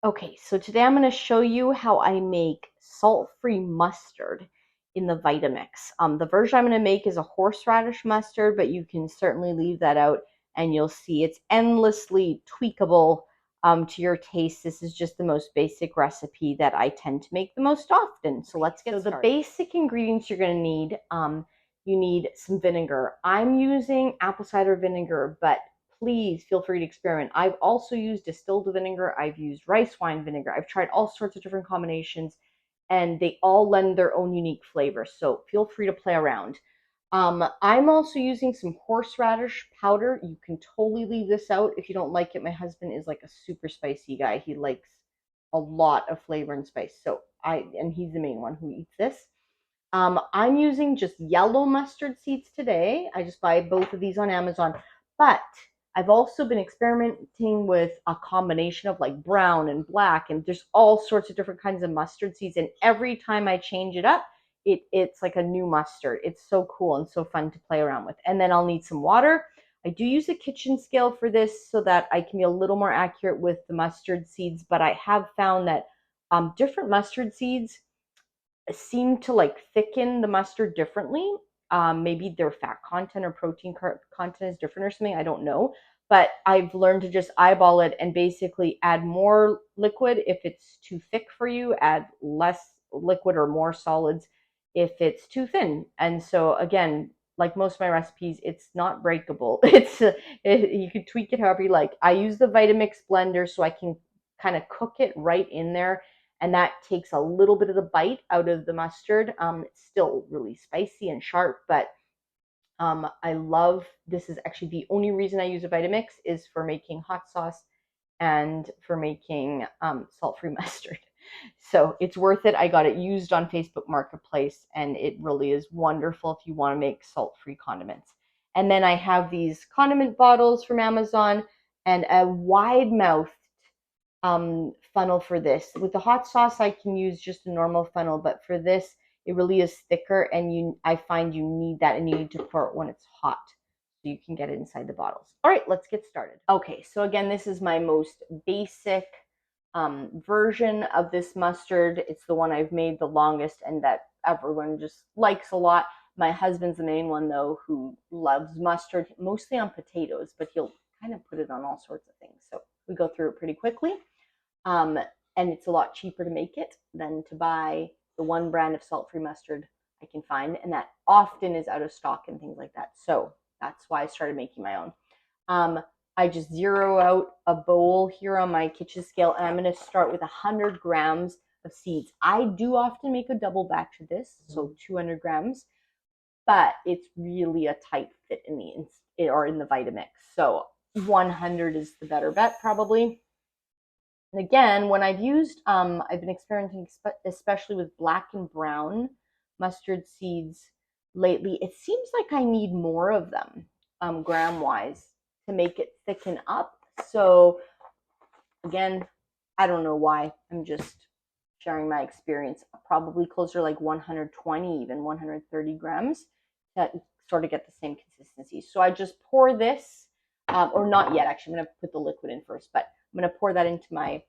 Okay, so today I'm going to show you how I make salt-free mustard in the Vitamix. The version I'm going to make is a horseradish mustard, but you can certainly leave that out and you'll see it's endlessly tweakable to your taste. This is just the most basic recipe that I tend to make the most often. So let's get started. The basic ingredients you're going to need, you need some vinegar. I'm using apple cider vinegar, but please feel free to experiment. I've also used distilled vinegar. I've used rice wine vinegar. I've tried all sorts of different combinations and they all lend their own unique flavor. So feel free to play around. I'm also using some horseradish powder. You can totally leave this out if you don't like it. My husband is like a super spicy guy. He likes a lot of flavor and spice. And he's the main one who eats this. I'm using just yellow mustard seeds today. I just buy both of these on Amazon, but I've also been experimenting with a combination of like brown and black, and there's all sorts of different kinds of mustard seeds. And every time I change it up, it's like a new mustard. It's so cool and so fun to play around with. And then I'll need some water. I do use a kitchen scale for this so that I can be a little more accurate with the mustard seeds, but I have found that different mustard seeds seem to like thicken the mustard differently. Maybe their fat content or protein content is different or something. I don't know. But I've learned to just eyeball it and basically add more liquid if it's too thick for you, add less liquid or more solids if it's too thin. And so again, like most of my recipes, it's not breakable. You can tweak it however you like. I use the Vitamix blender so I can kind of cook it right in there, and that takes a little bit of the bite out of the mustard. It's still really spicy and sharp, but I love, this is actually the only reason I use a Vitamix is for making hot sauce and for making salt-free mustard. So it's worth it. I got it used on Facebook Marketplace, and it really is wonderful if you want to make salt-free condiments. And then I have these condiment bottles from Amazon and a wide-mouthed funnel for this. With the hot sauce, I can use just a normal funnel, but for this, it really is thicker, and I find you need that, and you need to pour it when it's hot so you can get it inside the bottles. All right, let's get started. Okay, so again, this is my most basic version of this mustard. It's the one I've made the longest and that everyone just likes a lot. My husband's the main one, though, who loves mustard, mostly on potatoes, but he'll kind of put it on all sorts of things. So we go through it pretty quickly. And it's a lot cheaper to make it than to buy the one brand of salt-free mustard I can find, and that often is out of stock and things like that. So that's why I started making my own. I just zero out a bowl here on my kitchen scale, and I'm going to start with 100 grams of seeds. I do often make a double batch of this, so 200 grams, but it's really a tight fit in the Vitamix. So 100 is the better bet, probably. And again, when I've been experimenting especially with black and brown mustard seeds lately, it seems like I need more of them, gram-wise, to make it thicken up. So again, I don't know why. I'm just sharing my experience. Probably closer to like 120, even 130 grams to sort of get the same consistency. So I just pour this, or not yet, actually. I'm going to put the liquid in first, but I'm going to pour that into my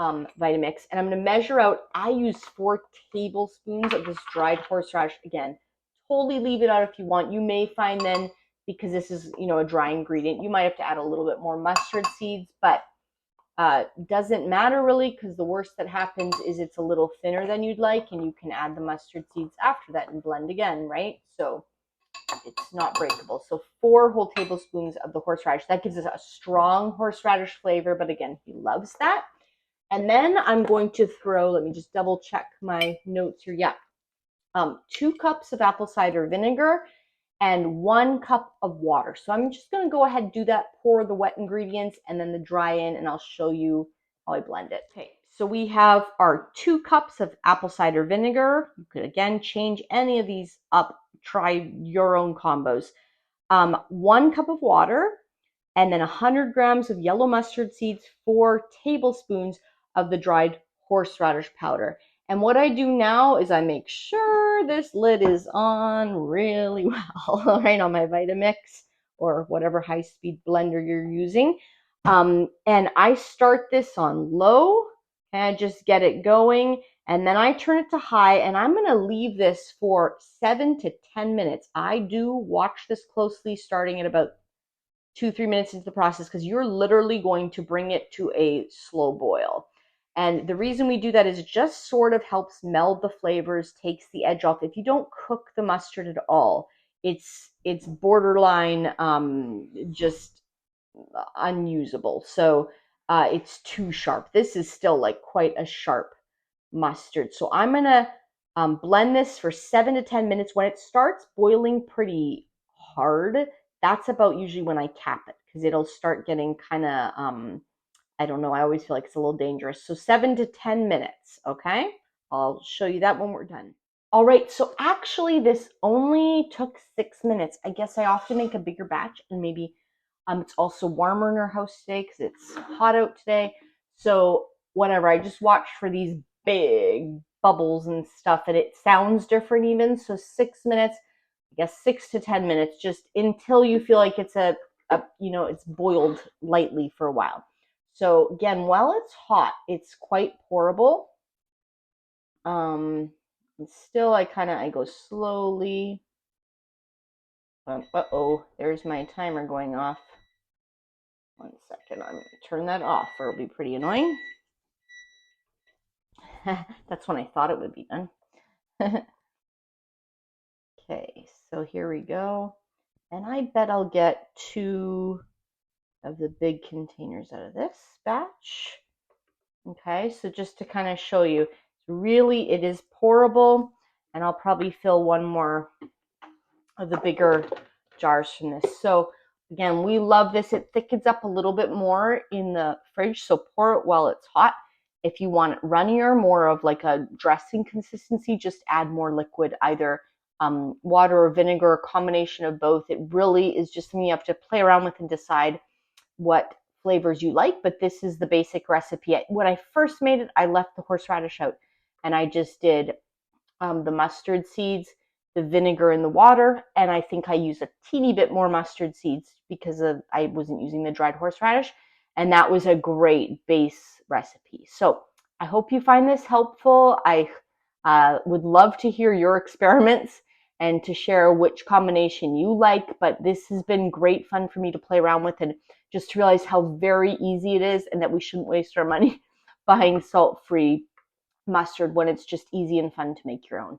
Vitamix, and I'm going to measure out. I use 4 tablespoons of this dried horseradish. Again, totally leave it out if you want. You may find then, because this is, a dry ingredient, you might have to add a little bit more mustard seeds, but doesn't matter really, because the worst that happens is it's a little thinner than you'd like, and you can add the mustard seeds after that and blend again, right? So it's not breakable. So 4 whole tablespoons of the horseradish. That gives us a strong horseradish flavor, but again, he loves that. And then I'm going to throw, let me just double check my notes here. Yeah. 2 cups of apple cider vinegar and 1 cup of water. So I'm just going to go ahead and do that, pour the wet ingredients and then the dry in, and I'll show you how I blend it. Okay, so we have our 2 cups of apple cider vinegar. You could again change any of these up, try your own combos. 1 cup of water, and then 100 grams of yellow mustard seeds, 4 tablespoons of the dried horseradish powder. And what I do now is I make sure this lid is on really well, right, on my Vitamix or whatever high-speed blender you're using. And I start this on low And just get it going. And then I turn it to high, and I'm going to leave this for 7 to 10 minutes. I do watch this closely starting at about 2-3 minutes into the process, because you're literally going to bring it to a slow boil. And the reason we do that is it just sort of helps meld the flavors, takes the edge off. If you don't cook the mustard at all, it's borderline just unusable. So it's too sharp. This is still like quite a sharp mustard. So I'm gonna blend this for 7 to 10 minutes. When it starts boiling pretty hard, that's about usually when I cap it, because it'll start getting kind of, I don't know, I always feel like it's a little dangerous. So 7 to 10 minutes, okay? I'll show you that when we're done. All right, so actually this only took 6 minutes. I guess I often make a bigger batch, and maybe it's also warmer in our house today because it's hot out today. So whatever, I just watched for these big bubbles and stuff, and it sounds different even. So 6 minutes, I guess 6 to 10 minutes, just until you feel like it's it's boiled lightly for a while. So again, while it's hot, it's quite pourable. Still, I go slowly. Uh-oh, there's my timer going off. 1 second, I'm going to turn that off or it'll be pretty annoying. That's when I thought it would be done. Okay, so here we go. And I bet I'll get 2 of the big containers out of this batch. Okay, so just to kind of show you, really it is pourable, and I'll probably fill 1 more of the bigger jars from this. So again, we love this. It thickens up a little bit more in the fridge, so pour it while it's hot. If you want it runnier, more of like a dressing consistency, just add more liquid, either water or vinegar, a combination of both. It really is just something you have to play around with and decide what flavors you like, but this is the basic recipe. When I first made it, I left the horseradish out, and I just did the mustard seeds, the vinegar, and the water, and I think I used a teeny bit more mustard seeds because I wasn't using the dried horseradish, and that was a great base recipe. So I hope you find this helpful. I would love to hear your experiments and to share which combination you like, but this has been great fun for me to play around with, and just to realize how very easy it is, and that we shouldn't waste our money buying salt-free mustard when it's just easy and fun to make your own.